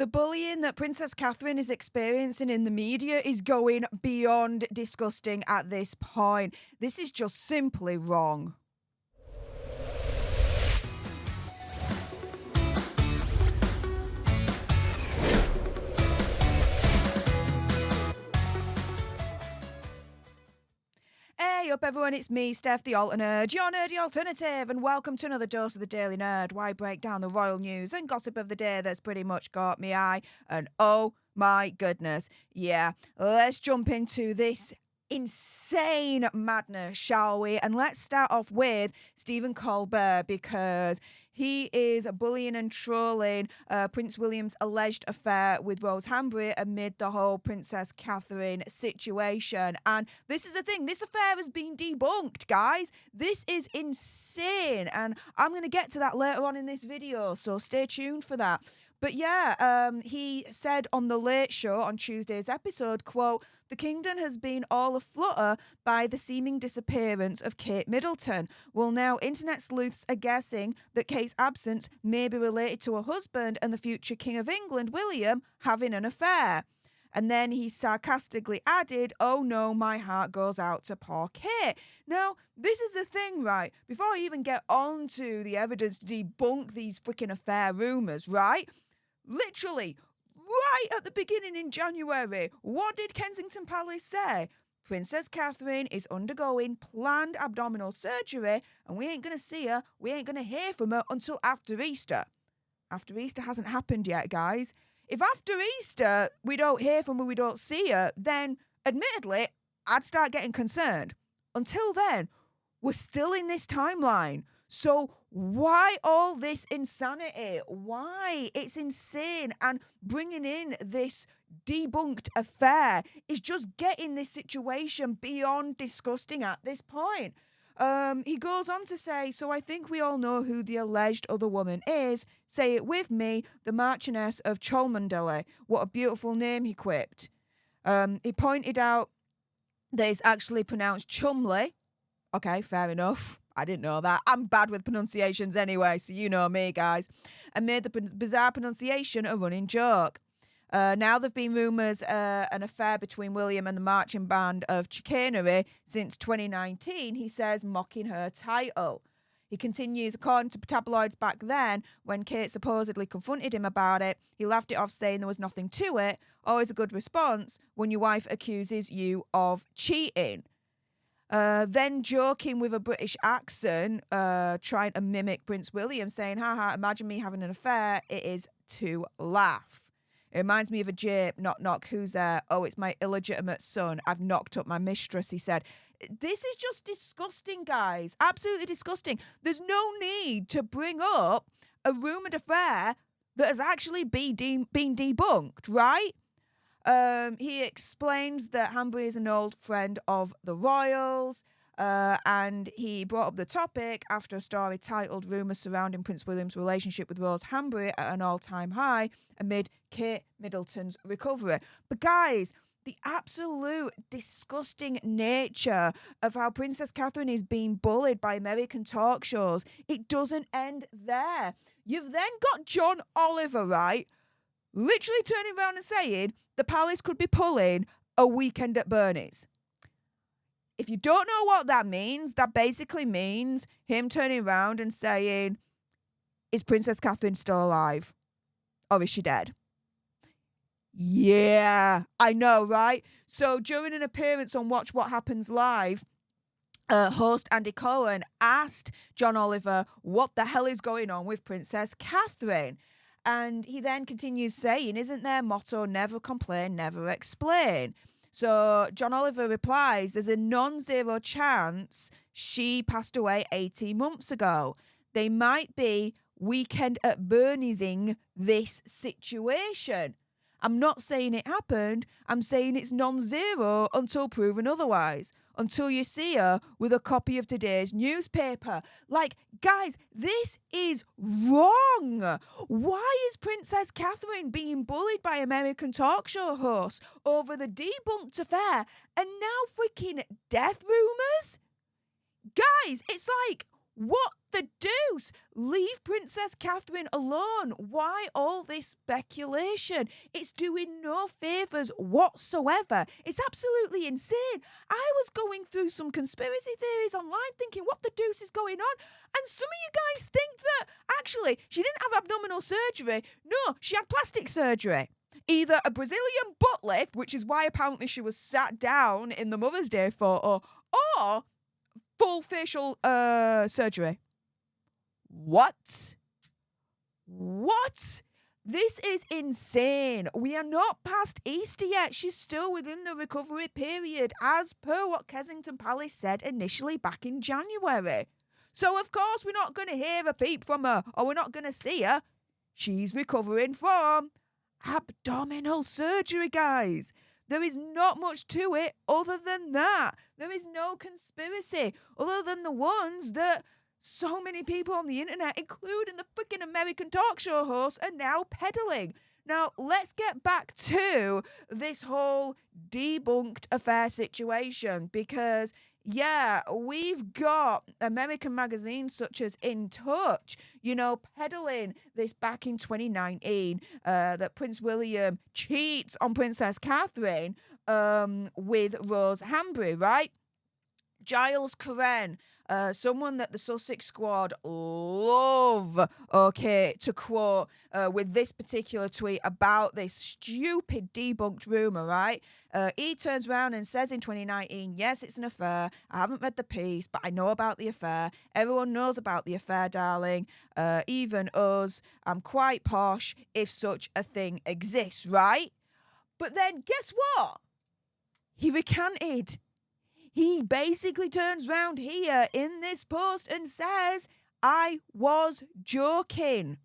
The bullying that Princess Catherine is experiencing in the media is going beyond disgusting at this point. This is just simply wrong. Hey up everyone, it's me, Stef the Alter Nerd, your nerdy alternative, and welcome to another dose of the Daily Nerd, where I break down the royal news and gossip of the day that's pretty much caught me eye, and oh my goodness, yeah, let's jump into this insane madness, shall we? And let's start off with Stephen Colbert, because he is bullying and trolling Prince William's alleged affair with Rose Hanbury amid the whole Princess Catherine situation. And this is the thing, this affair has been debunked, guys. This is insane. And I'm going to get to that later on in this video, so stay tuned for that. But yeah, he said on The Late Show on Tuesday's episode, quote, "The kingdom has been all aflutter by the seeming disappearance of Kate Middleton. Well, now internet sleuths are guessing that Kate's absence may be related to her husband and the future King of England, William, having an affair." And then he sarcastically added, "Oh no, my heart goes out to poor Kate." Now, this is the thing, right? Before I even get on to the evidence to debunk these freaking affair rumours, right? Literally, right at the beginning in January, what did Kensington Palace say? Princess Catherine is undergoing planned abdominal surgery and we ain't going to see her, we ain't going to hear from her until after Easter. After Easter hasn't happened yet, guys. If after Easter we don't hear from her, we don't see her, then admittedly, I'd start getting concerned. Until then, we're still in this timeline. So why all this insanity? Why? It's insane. And bringing in this debunked affair is just getting this situation beyond disgusting at this point. He goes on to say, "So I think we all know who the alleged other woman is. Say it with me, the Marchioness of Cholmondeley." What a beautiful name, he quipped. He pointed out that it's actually pronounced Chumley. Okay, fair enough. I didn't know that. I'm bad with pronunciations anyway, so you know me, guys. And made the bizarre pronunciation a running joke. Now there have been rumours an affair between William and the marching band of chicanery since 2019, he says, mocking her title. He continues, according to tabloids back then, when Kate supposedly confronted him about it, he laughed it off saying there was nothing to it. Always a good response when your wife accuses you of cheating. Then joking with a British accent, trying to mimic Prince William, saying, "Haha, imagine me having an affair, it is to laugh." It reminds me of a jape, knock knock, who's there? "Oh, it's my illegitimate son. I've knocked up my mistress," he said. This is just disgusting, guys. Absolutely disgusting. There's no need to bring up a rumoured affair that has actually been debunked, right? He explains that Hanbury is an old friend of the royals, and he brought up the topic after a story titled "Rumours Surrounding Prince William's Relationship with Rose Hanbury at an All-Time High Amid Kate Middleton's Recovery." But guys, the absolute disgusting nature of how Princess Catherine is being bullied by American talk shows, it doesn't end there. You've then got John Oliver, right? Literally turning around and saying the palace could be pulling a Weekend at Bernie's. If you don't know what that means, that basically means him turning around and saying, is Princess Catherine still alive? Or is she dead? Yeah, I know, right? So during an appearance on Watch What Happens Live, host Andy Cohen asked John Oliver what the hell is going on with Princess Catherine. And he then continues saying, "Isn't their motto never complain, never explain?" So John Oliver replies, "There's a non-zero chance she passed away 18 months ago. They might be Weekend at Bernie'sing this situation. I'm not saying it happened. I'm saying it's non-zero until proven otherwise. Until you see her with a copy of today's newspaper." Like, guys, this is wrong. Why is Princess Catherine being bullied by American talk show hosts over the debunked affair and now freaking death rumours? Guys, it's like, What the deuce? Leave Princess Catherine alone. Why all this speculation? It's doing no favours whatsoever. It's absolutely insane. I was going through some conspiracy theories online thinking, what the deuce is going on? And some of you guys think that actually she didn't have abdominal surgery. No, she had plastic surgery. Either a Brazilian butt lift, which is why apparently she was sat down in the Mother's Day photo, or full facial surgery. What? This is insane. We are not past Easter yet. She's still within the recovery period, as per what Kensington Palace said initially back in January. So, of course, we're not going to hear a peep from her, or we're not going to see her. She's recovering from abdominal surgery, guys. There is not much to it other than that. There is no conspiracy other than the ones that so many people on the internet, including the freaking American talk show hosts, are now peddling. Now, let's get back to this whole debunked affair situation because, yeah, we've got American magazines such as In Touch, peddling this back in 2019, that Prince William cheats on Princess Catherine with Rose Hanbury, right? Giles Ken, someone that the Sussex squad love, to quote with this particular tweet about this stupid debunked rumour, right? He turns around and says in 2019, yes, it's an affair. I haven't read the piece, but I know about the affair. Everyone knows about the affair, darling. Even us. I'm quite posh if such a thing exists, right? But then guess what? He recanted. He basically turns round here in this post and says, I was joking.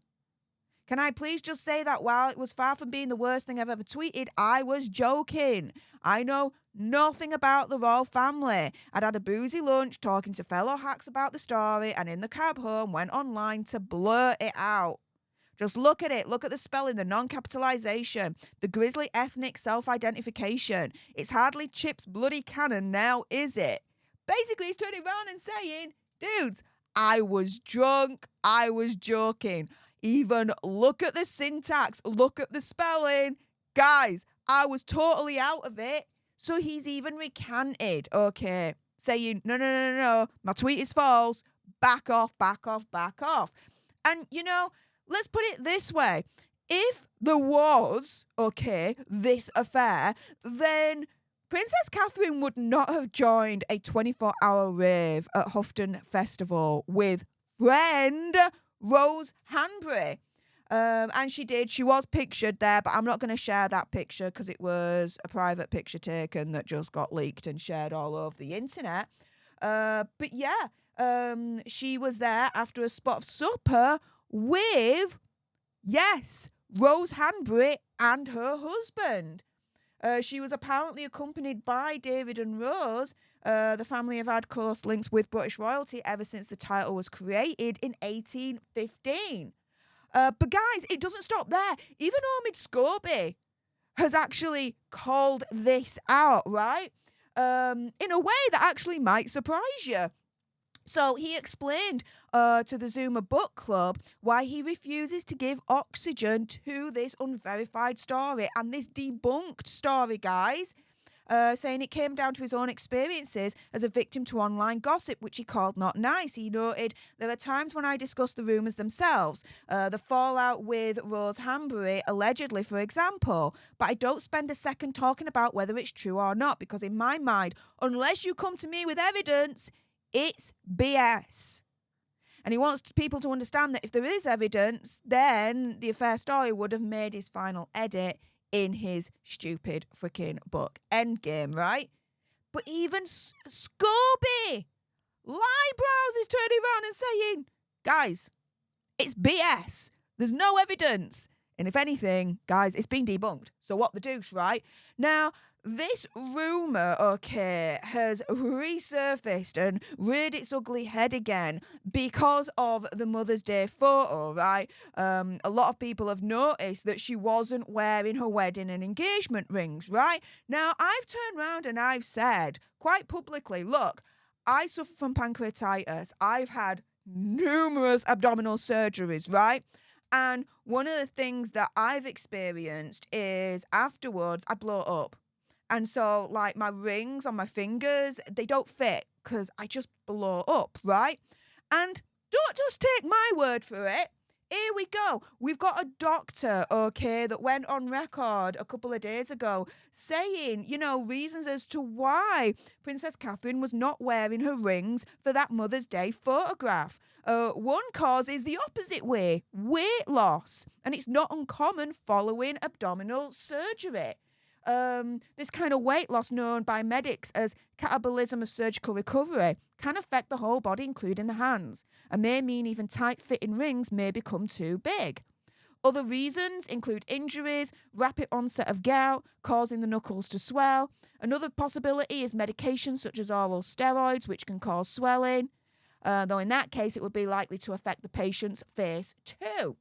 Can I please just say that while it was far from being the worst thing I've ever tweeted, I was joking. I know nothing about the royal family. I'd had a boozy lunch talking to fellow hacks about the story and in the cab home went online to blurt it out. Just look at it. Look at the spelling, the non-capitalization, the grisly ethnic self-identification. It's hardly Chip's bloody canon now, is it? Basically, he's turning around and saying, dudes, I was drunk. I was joking. Even look at the syntax. Look at the spelling. Guys, I was totally out of it. So he's even recanted, saying, no, my tweet is false. Back off. And, let's put it this way. If there was, this affair, then Princess Catherine would not have joined a 24-hour rave at Houghton Festival with friend Rose Hanbury. And she did. She was pictured there, but I'm not going to share that picture because it was a private picture taken that just got leaked and shared all over the internet. But yeah, she was there after a spot of supper with, yes, Rose Hanbury and her husband. She was apparently accompanied by David and Rose. The family have had close links with British royalty ever since the title was created in 1815. But guys, it doesn't stop there. Even Omid Scobie has actually called this out, right? In a way that actually might surprise you. So he explained to the Zuma Book Club why he refuses to give oxygen to this unverified story and this debunked story, guys, saying it came down to his own experiences as a victim to online gossip, which he called not nice. He noted, there are times when I discuss the rumours themselves, the fallout with Rose Hanbury, allegedly, for example, but I don't spend a second talking about whether it's true or not, because in my mind, unless you come to me with evidence, it's BS. And he wants people to understand that if there is evidence, then the affair story would have made his final edit in his stupid freaking book. Endgame, right? But even Scobie, Liebrows, is turning around and saying, guys, it's BS. There's no evidence. And if anything, guys, it's been debunked. So what the deuce, right? Now, this rumour, has resurfaced and reared its ugly head again because of the Mother's Day photo, right? A lot of people have noticed that she wasn't wearing her wedding and engagement rings, right? Now, I've turned around and I've said quite publicly, look, I suffer from pancreatitis. I've had numerous abdominal surgeries, right? And one of the things that I've experienced is afterwards I blow up. And so, like, my rings on my fingers, they don't fit because I just blow up, right? And don't just take my word for it. Here we go. We've got a doctor, okay, that went on record a couple of days ago saying, reasons as to why Princess Catherine was not wearing her rings for that Mother's Day photograph. One cause is the opposite way, weight loss. And it's not uncommon following abdominal surgery. This kind of weight loss, known by medics as catabolism of surgical recovery, can affect the whole body, including the hands, and may mean even tight-fitting rings may become too big. Other reasons include injuries, rapid onset of gout, causing the knuckles to swell. Another possibility is medication such as oral steroids, which can cause swelling, though in that case it would be likely to affect the patient's face too.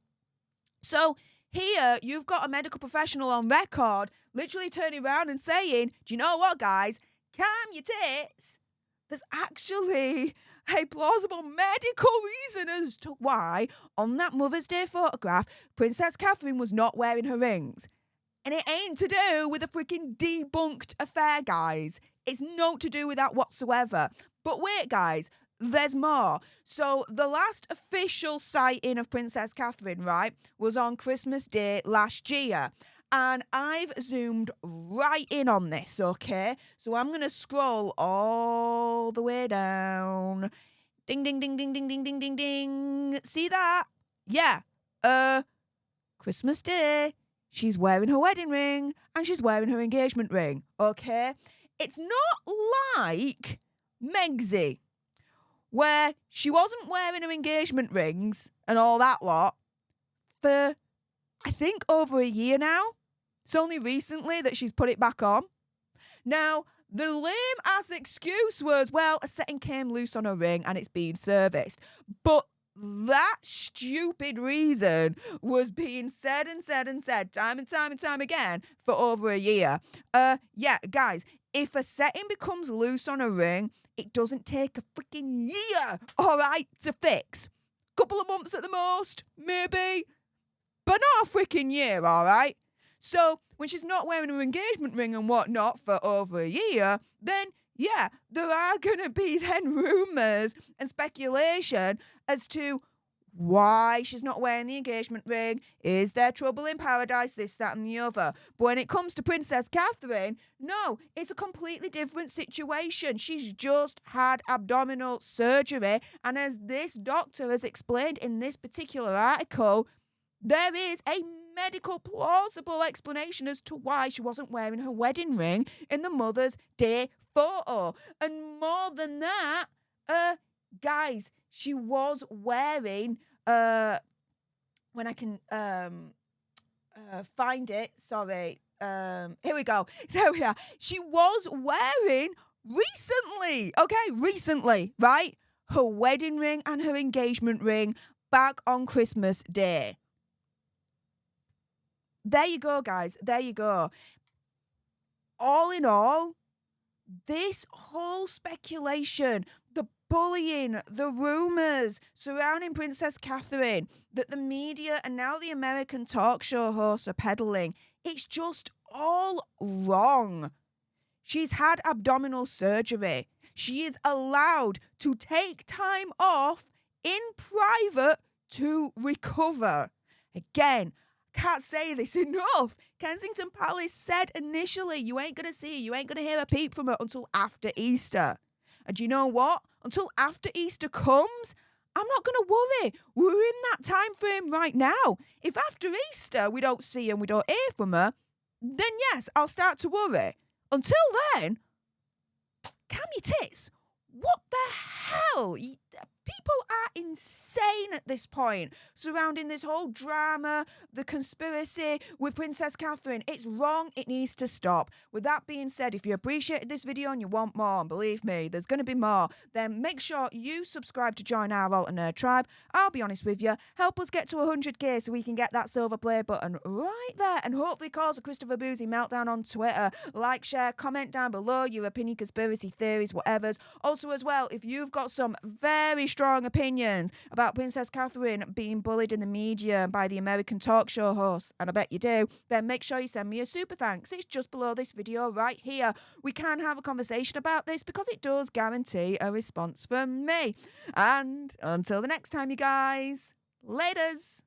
So here, you've got a medical professional on record literally turning around and saying, do you know what, guys? Calm your tits. There's actually a plausible medical reason as to why, on that Mother's Day photograph, Princess Catherine was not wearing her rings. And it ain't to do with a freaking debunked affair, guys. It's not to do with that whatsoever. But wait, guys. There's more. So the last official sighting of Princess Catherine, right, was on Christmas Day last year. And I've zoomed right in on this, okay? So I'm going to scroll all the way down. Ding, ding, ding, ding, ding, ding, ding, ding, ding. See that? Yeah. Christmas Day. She's wearing her wedding ring and she's wearing her engagement ring, okay? It's not like Megsy, where she wasn't wearing her engagement rings and all that lot for, I think, over a year now. It's only recently that she's put it back on. Now, the lame-ass excuse was, well, a setting came loose on her ring and it's being serviced. But that stupid reason was being said and said and said time and time and time again for over a year. Yeah, guys, if a setting becomes loose on a ring, it doesn't take a freaking year, all right, to fix. Couple of months at the most, maybe, but not a freaking year, all right? So when she's not wearing her engagement ring and whatnot for over a year, then, yeah, there are going to be then rumours and speculation as to why she's not wearing the engagement ring. Is there trouble in paradise? This, that, and the other. But when it comes to Princess Catherine, no, it's a completely different situation. She's just had abdominal surgery. And as this doctor has explained in this particular article, there is a medical plausible explanation as to why she wasn't wearing her wedding ring in the Mother's Day photo. And more than that, guys, she was wearing, when I can find it, sorry, here we go, there we are. She was wearing recently, right, her wedding ring and her engagement ring back on Christmas Day. There you go, guys, there you go. All in all, this whole speculation, the bullying, the rumours surrounding Princess Catherine that the media and now the American talk show hosts are peddling, it's just all wrong. She's had abdominal surgery. She is allowed to take time off in private to recover. Again, can't say this enough. Kensington Palace said initially, you ain't going to hear a peep from her until after Easter. And you know what? Until after Easter comes, I'm not going to worry. We're in that time frame right now. If after Easter we don't see her and we don't hear from her, then yes, I'll start to worry. Until then, calm your tits. What the hell? People are insane at this point surrounding this whole drama, the conspiracy with Princess Catherine. It's wrong. It needs to stop. With that being said, if you appreciated this video and you want more, and believe me, there's going to be more, then make sure you subscribe to join our Alternate Tribe. I'll be honest with you, help us get to 100k so we can get that silver play button right there and hopefully cause a Christopher Boozy meltdown on Twitter. Like, share, comment down below your opinion, conspiracy theories, whatever's. Also as well, if you've got some very strong opinions about Princess Catherine being bullied in the media by the American talk show hosts, and I bet you do, then make sure you send me a super thanks. It's just below this video right here. We can have a conversation about this because it does guarantee a response from me. And until the next time, you guys, laters.